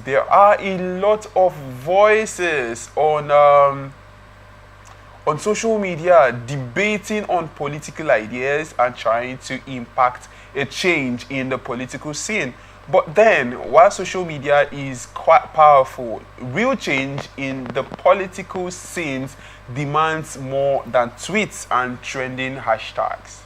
there are a lot of voices on social media debating on political ideas and trying to impact a change in the political scene. But then, while social media is quite powerful, real change in the political scenes demands more than tweets and trending hashtags.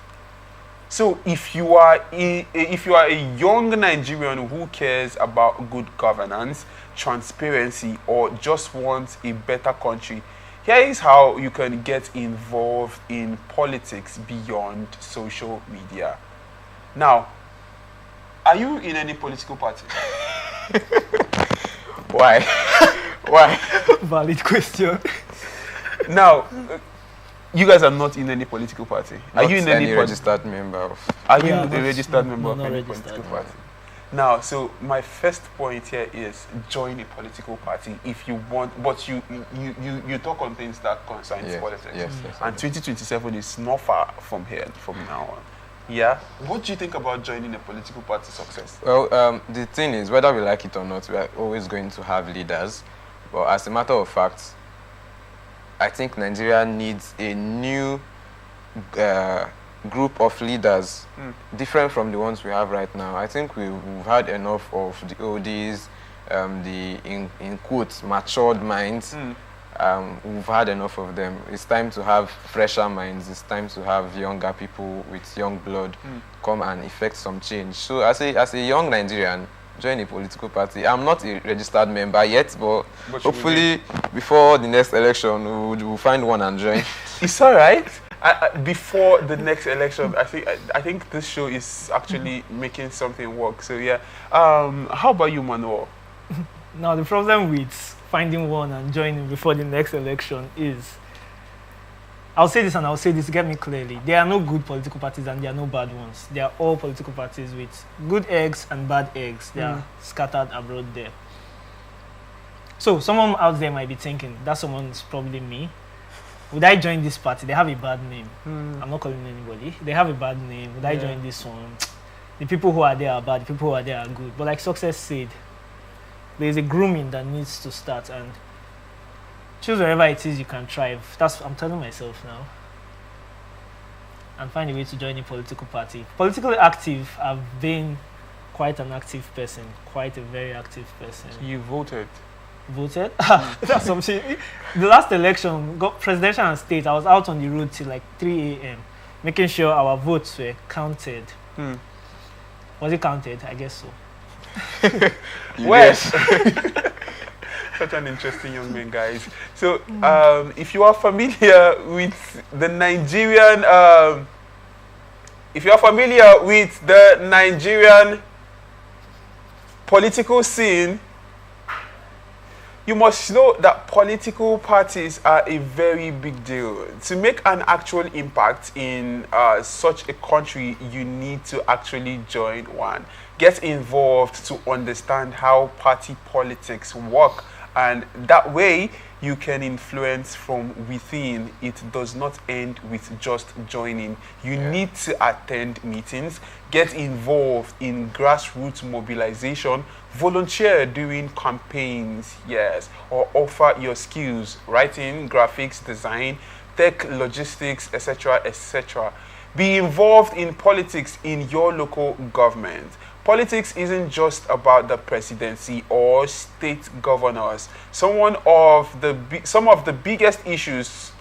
So if you are a young Nigerian who cares about good governance, transparency, or just wants a better country, here is how you can get involved in politics beyond social media. Now, are you in any political party? Why? Why? Valid question. Now, you guys are not in any political party. Are Not you in any registered member of? Are you Yeah, a not- registered member no, of not any registered, political no. party? Now, so my first point here is join a political party if you want, but you talk on things that concerns Yes, politics. yes, yes, And 2027 is not far from here from now on. Yeah. What do you think about joining a political party success? Well, the thing is, whether we like it or not, we are always going to have leaders. But as a matter of fact, I think Nigeria needs a new group of leaders, different from the ones we have right now. I think we've had enough of the oldies, the in quotes matured minds. We've had enough of them. It's time to have fresher minds. It's time to have younger people with young blood come and effect some change. So as a young Nigerian, join a political party. I'm not a registered member yet, but you will hopefully before the next election we'll find one and join. It's all right. Before the next election, I think this show is actually making something work. So yeah. How about you, Manuel? Now, the problem with finding one and joining before the next election is, I'll say this and I'll say this, get me clearly. There are no good political parties and there are no bad ones. They are all political parties with good eggs and bad eggs. They are scattered abroad there. So someone out there might be thinking, that someone's probably me. Would I join this party? They have a bad name. I'm not calling anybody. They have a bad name. Would I join this one? The people who are there are bad. The people who are there are good. But like Success said, there is a grooming that needs to start, and choose wherever it is you can thrive. That's what I'm telling myself now. And find a way to join a political party. Politically active, I've been quite an active person, quite a very active person. You voted. Voted? That's something. The last election, got presidential and state, I was out on the road till like 3 a.m. making sure our votes were counted. Was it counted? I guess so. Well, such an interesting young man, guys. So, if you are familiar with the Nigerian political scene, you must know that political parties are a very big deal. To make an actual impact in such a country, you need to actually join one. Get involved to understand how party politics work, and that way you can influence from within. It does not end with just joining. You need to attend meetings, get involved in grassroots mobilization, volunteer during campaigns, yes, or offer your skills, writing, graphics, design, tech, logistics, etc., etc. Be involved in politics in your local government. Politics isn't just about the presidency or state governors. Some of the biggest issues,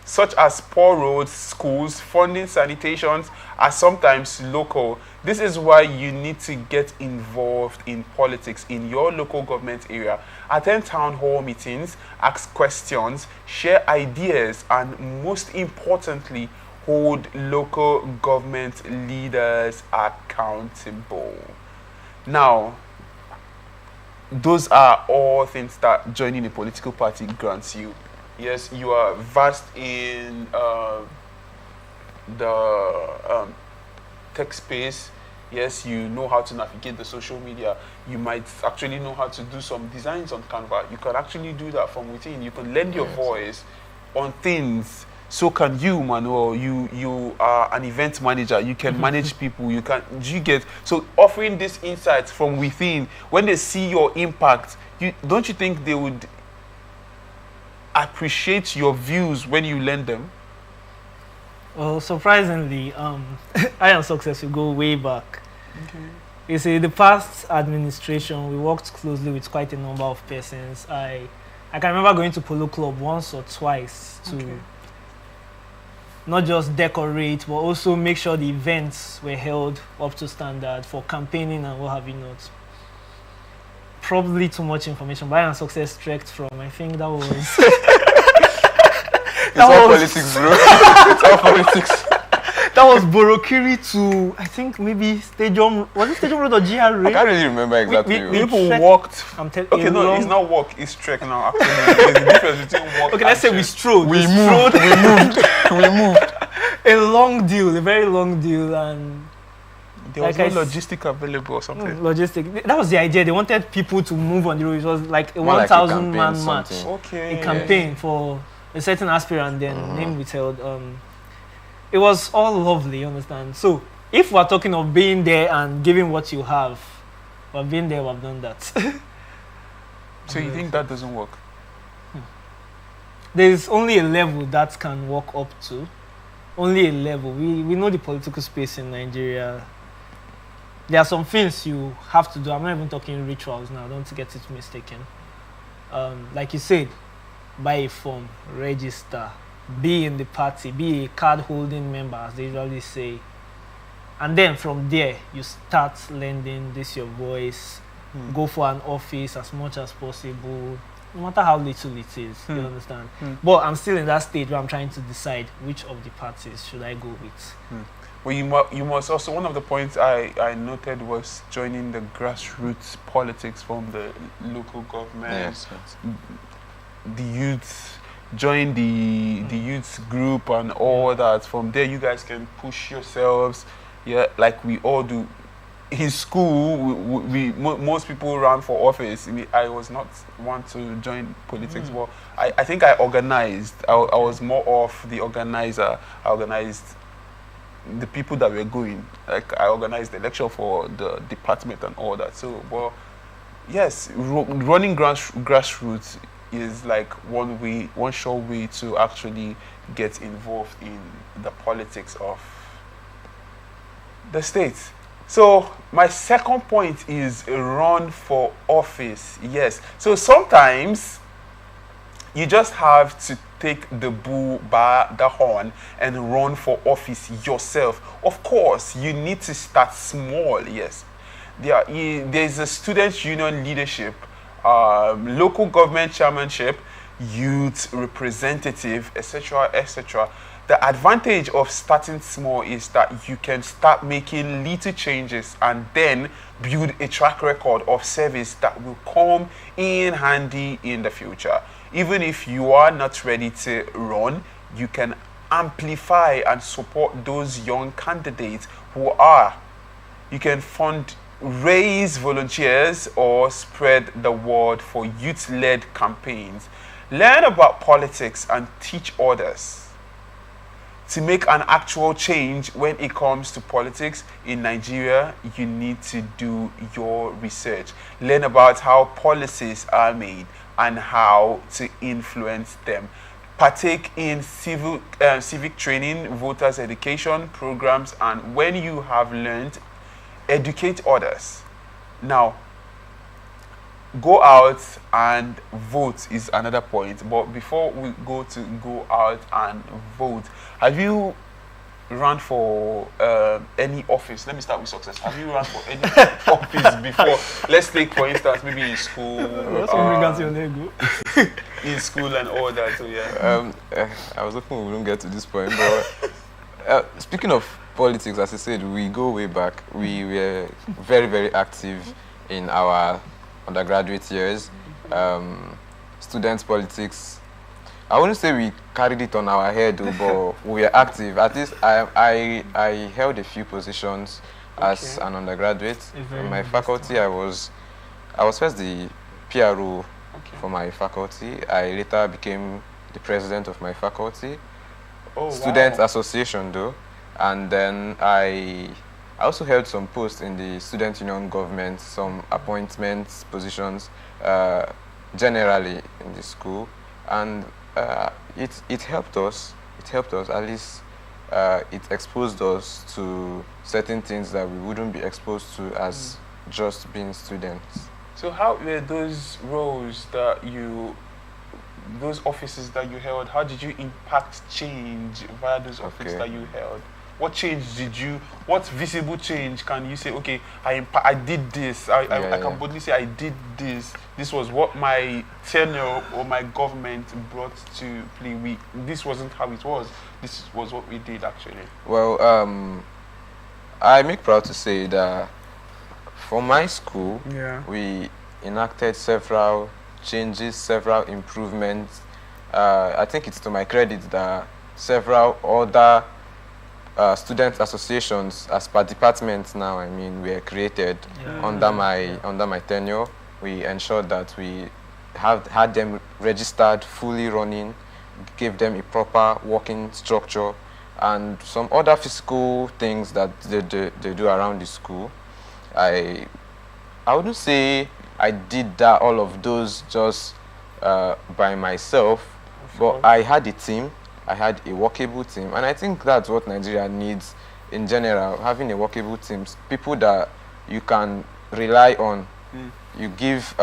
such as poor roads, schools, funding, sanitations, are sometimes local. This is why you need to get involved in politics in your local government area. Attend town hall meetings, ask questions, share ideas, and most importantly, hold local government leaders accountable. Now, those are all things that joining a political party grants you. Yes, you are versed in the tech space. Yes, you know how to navigate the social media. You might actually know how to do some designs on Canva. You can actually do that from within. You can lend your voice on things so can you, Manuel. You are an event manager. You can manage people. You can. You get so offering these insights from within. When they see your impact, don't you think they would appreciate your views when you lend them? Well, surprisingly, I and Success will go way back. Okay. You see, the past administration, we worked closely with quite a number of persons. I can remember going to Polo Club once or twice to not just decorate, but also make sure the events were held up to standard for campaigning and what have you not. Probably too much information, but I and Success trekked from, I think that was... It's all politics, bro. It's all politics. That was Borokiri to, I think maybe Stadium, was it Stadium Road or GRA? I can't really remember exactly. People walked. Okay, no, it's not walk, it's trek now. Actually, there's a difference between walk. Okay, let's say we strolled. We moved. We moved. A long deal, a very long deal, and there was no logistic available or something. Logistic. That was the idea. They wanted people to move on the road. It was like a More like 1,000 man campaign, match. something. Okay. A campaign for a certain aspirant, then name withheld. It was all lovely, you understand? So, if we're talking of being there and giving what you have, we've been there, we've done that. So you think that doesn't work? There's only a level that can work up to. Only a level. We know the political space in Nigeria. There are some things you have to do. I'm not even talking rituals now, don't get it mistaken. Like you said, buy a form, register, be in the party, be a card-holding member, as they usually say. And then from there, you start lending this your voice, go for an office as much as possible, no matter how little it is, you understand? But I'm still in that stage where I'm trying to decide which of the parties should I go with. Well, you must also, one of the points I noted was joining the grassroots politics from the local government, Yes. the youth, join the youth group and all that. From there, you guys can push yourselves, like we all do. In school, most people ran for office. I was not one to join politics, but I think I organized. I was more of the organizer. I organized the people that were going. Like I organized the lecture for the department and all that. So, well, yes, running grassroots is like one sure way to actually get involved in the politics of the state. So my second point is run for office. Yes. So sometimes you just have to take the bull by the horn and run for office yourself. Of course, you need to start small. Yes. There's a student union leadership, local government chairmanship, youth representative, etc., etc. The advantage of starting small is that you can start making little changes and then build a track record of service that will come in handy in the future. Even if you are not ready to run, you can amplify and support those young candidates who are. You can raise volunteers or spread the word for youth-led campaigns. Learn about politics and teach others. To make an actual change when it comes to politics in Nigeria, you need to do your research. Learn about how policies are made and how to influence them. Partake in civic training, voters education programs, and when you have learned, educate others. Now, go out and vote is another point. But before we go out and vote, have you run for any office? Let me start with Success. Have you run for any office before? Let's take, for instance, maybe in school. In school and all that. So yeah. I was hoping we wouldn't get to this point, but speaking of politics, as I said, we go way back. We were very, very active in our undergraduate years. Student politics, I wouldn't say we carried it on our head, but we were active. At least I held a few positions as an undergraduate. In my faculty, I was first the PRO for my faculty. I later became the president of my faculty. Oh, student wow. association though, and then I also held some posts in the student union government, some appointments, positions, generally in the school, and it helped us. It helped us at least. It exposed us to certain things that we wouldn't be exposed to as just being students. So how were those roles that those offices that you held, how did you impact change via those offices Okay. that you held? What visible change can you say, okay, I did this, I Yeah, can yeah. boldly say I did this was what my tenure or my government brought to play. This wasn't how it was, this was what we did actually. Well, I make proud to say that for my school, Yeah. we enacted several changes, several improvements. I think it's to my credit that several other student associations, as per departments now, I mean, were created under my tenure. We ensured that we had them registered, fully running, gave them a proper working structure, and some other physical things that they do around the school. I wouldn't say I did that all of those just by myself, Of but course. I had a team. I had a workable team, and I think that's what Nigeria needs in general, having a workable team, people that you can rely on. You give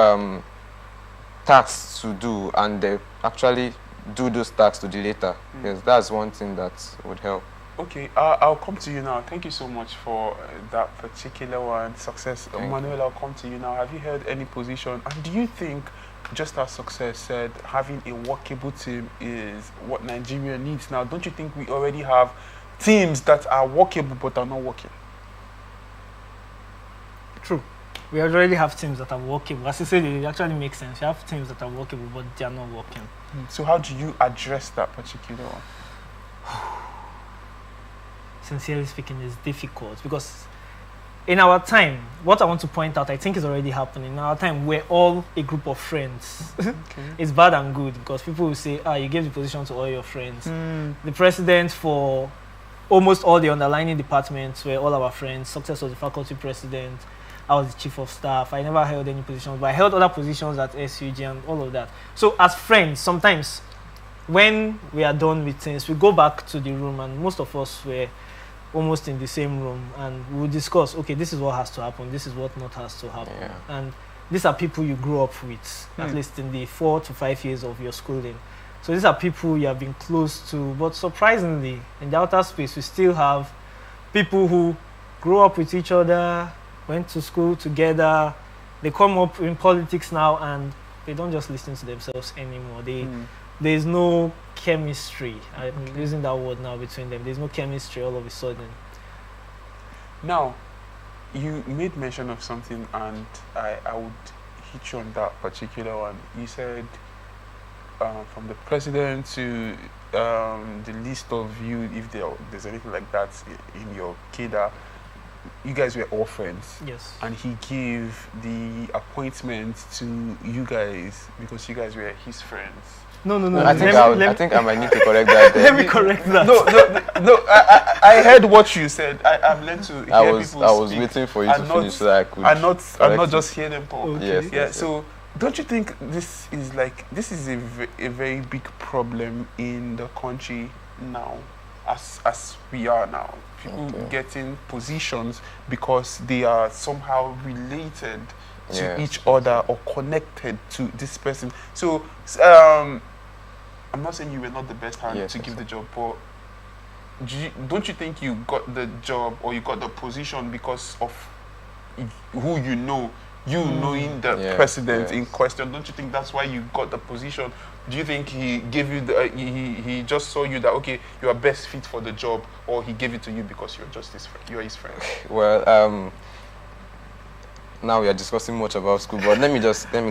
tasks to do, and they actually do those tasks to the later. Yes, that's one thing that would help. Okay, I'll come to you now. Thank you so much for that particular one. Success. Thank Manuel, I'll come to you now. Have you held any position? And do you think, just as Success said, having a workable team is what Nigeria needs now? Don't you think we already have teams that are workable but are not working? True. We already have teams that are workable. As you said, it actually makes sense. You have teams that are workable, but they are not working. So how do you address that particular one? Sincerely speaking, is difficult because in our time, what I want to point out, I think is already happening. In our time, we're all a group of friends. Okay. It's bad and good because people will say, you gave the position to all your friends. The president for almost all the underlying departments were all our friends. Success was the faculty president. I was the chief of staff. I never held any positions, but I held other positions at SUG and all of that. So as friends, sometimes when we are done with things, we go back to the room, and most of us were almost in the same room, and we will discuss, okay, this is what has to happen, this is what not has to happen. Yeah. And these are people you grew up with, at least in the 4 to 5 years of your schooling. So these are people you have been close to, but surprisingly, in the outer space, we still have people who grew up with each other, went to school together, they come up in politics now, and they don't just listen to themselves anymore. There's no chemistry. I'm using that word now between them. There's no chemistry all of a sudden. Now, you made mention of something, and I would hit you on that particular one. You said from the president to the list of you, if there's anything like that in your cadre, you guys were all friends. Yes. And he gave the appointment to you guys because you guys were his friends. No. I think I might need to correct that. Let me correct that. No. I heard what you said. I've learned to hear I was people speak waiting for you to and finish so I could. and not correct just hear them talk. Okay. Yes. Yeah. yes, So don't you think this is a very big problem in the country now, as we are now? People Okay. getting positions because they are somehow related to Yes. each other or connected to this person. So I'm not saying you were not the best hand Yes, to yes, give sir. the job, but don't you think you got the job or you got the position because of who you know, knowing the Yes, president in yes. question? Don't you think that's why you got the position? Do you think he gave you the he just saw you that, okay, you are best fit for the job, or he gave it to you because you're just his friend, you're his friend? Well, now we are discussing much about school, but let me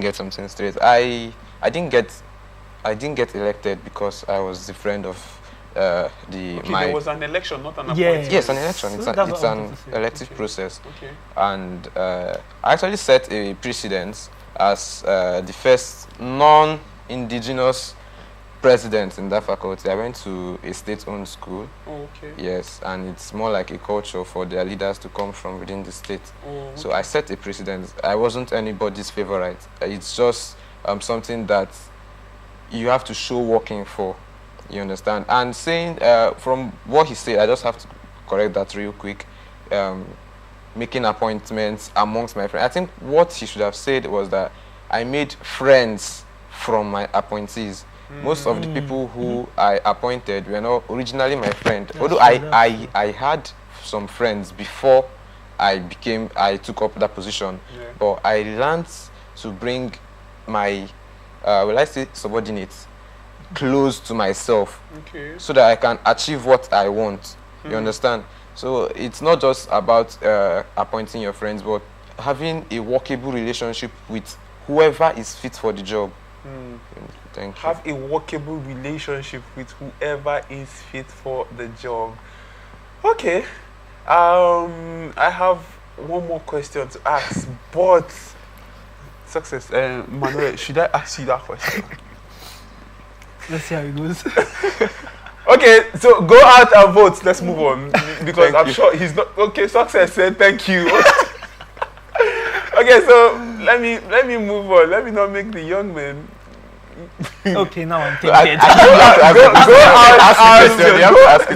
get something straight. I didn't get elected because I was the friend of Okay, there was an election, not an appointment. Yes, an election. It's, So that's it's what I an wanted to say. elective Okay. process, Okay. and I actually set a precedence as the first non-indigenous president in that faculty. I went to a state-owned school. Oh, okay. Yes, and it's more like a culture for their leaders to come from within the state. Oh, okay. So I set a precedent. I wasn't anybody's favorite. It's just something that you have to show working for. You understand? And saying, from what he said, I just have to correct that real quick. Making appointments amongst my friends. I think what he should have said was that I made friends from my appointees. Most of the people who I appointed were not originally my friend. Although I had some friends before I took up that position. Yeah. But I learned to bring my, will I say, subordinates close to myself, Okay. so that I can achieve what I want. You understand? So it's not just about appointing your friends, but having a workable relationship with whoever is fit for the job. Thank you. Have a workable relationship with whoever is fit for the job. Okay. I have one more question to ask, but success. Manuel, should I ask you that question? Let's see how it goes. Okay, so go out and vote. Let's move on because Thank I'm you. sure he's not. Okay, success said thank you. Okay, so let me move on. Let me not make the young men. Okay, now I'm I- tempted.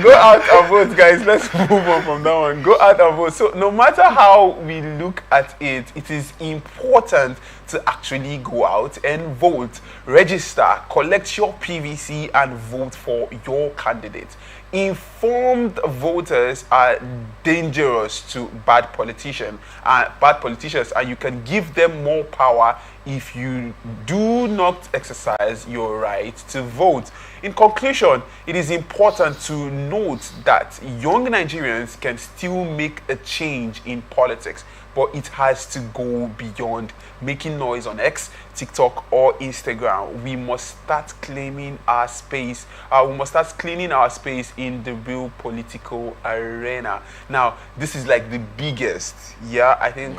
Go out and vote, guys. Let's move on from that one. Go out and vote. So no matter how we look at it, it is important to actually go out and vote, register, collect your PVC and vote for your candidate. Informed voters are dangerous to bad politicians, and you can give them more power if you do not exercise your right to vote. In conclusion, it is important to note that young Nigerians can still make a change in politics, but it has to go beyond making noise on X, TikTok, or Instagram. We must start claiming our space. We must start cleaning our space in the real political arena. Now, this is like the biggest. Yeah, I think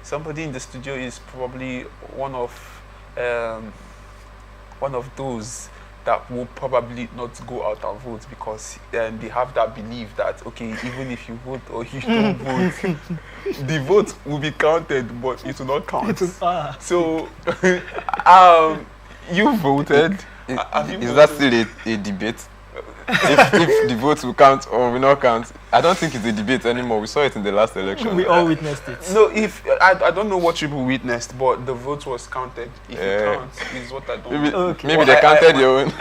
somebody in the studio is probably one of those that will probably not go out and vote because they have that belief that, okay, even if you vote or you don't vote, the vote will be counted, but it will not count. So, you voted. Have you Is that voted? still a debate? if the votes will count or will not count? I don't think it's a debate anymore. We saw it in the last election. We all witnessed it. No, if I don't know what people witnessed, but the vote was counted. If it counts, is what I don't Maybe, know. Okay. maybe Well, they counted your own.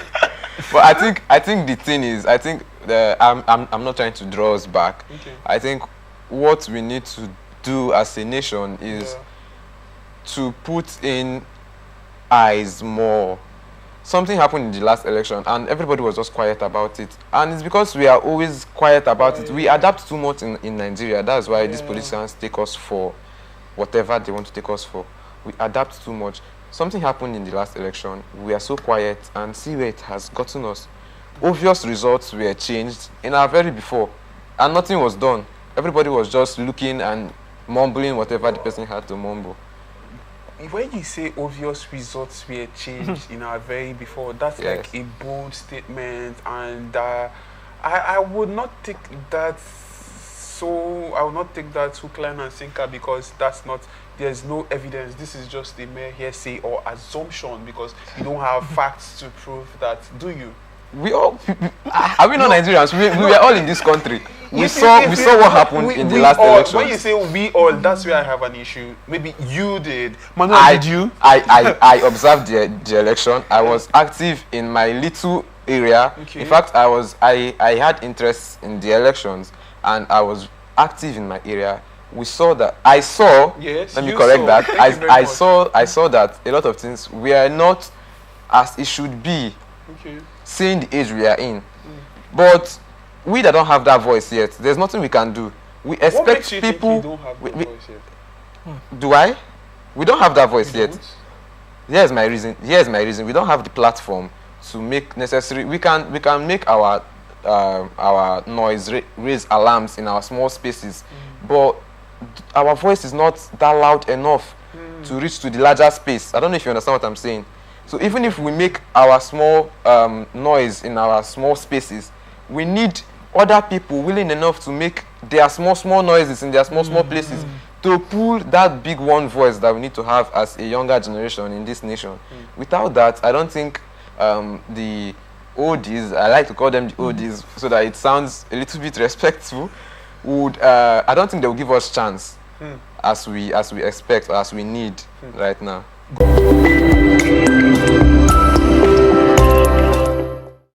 But I think the thing is, I think I'm not trying to draw us back. Okay. I think what we need to do as a nation is to put in eyes more. Something happened in the last election and everybody was just quiet about it. And it's because we are always quiet about it. We adapt too much in Nigeria. That's why these politicians take us for whatever they want to take us for. We adapt too much. Something happened in the last election. We are so quiet and see where it has gotten us. Obvious results were changed in our very before and nothing was done. Everybody was just looking and mumbling whatever the person had to mumble. When you say obvious results were changed in our very before, that's like a bold statement, and I would not take that hook, line and sinker because there's no evidence. This is just a mere hearsay or assumption because you don't have facts to prove that, do you? We all are we not Nigerians? We are all in this country. We saw what happened in the last election. When you say we all, that's where I have an issue. Maybe you did. Manuel, did you? I observed the election. I was active in my little area. Okay. In fact, I had interest in the elections and I was active in my area. We saw that Yes, let me you correct saw. that. Thank you very I much. saw that a lot of things were not as it should be. Okay. Seeing the age we are in. But we that don't have that voice yet, there's nothing we can do. We What expect makes you people. think you don't have the voice yet? Do I? We don't have that voice You yet. don't? Here's my reason. We don't have the platform to make necessary. We can make our noise, raise alarms in our small spaces, but our voice is not that loud enough to reach to the larger space. I don't know if you understand what I'm saying. So even if we make our small noise in our small spaces, we need other people willing enough to make their small noises in their small places to pull that big one voice that we need to have as a younger generation in this nation. Without that, I don't think the oldies, I like to call them the oldies so that it sounds a little bit respectful, would I don't think they will give us chance as we expect or as we need right now.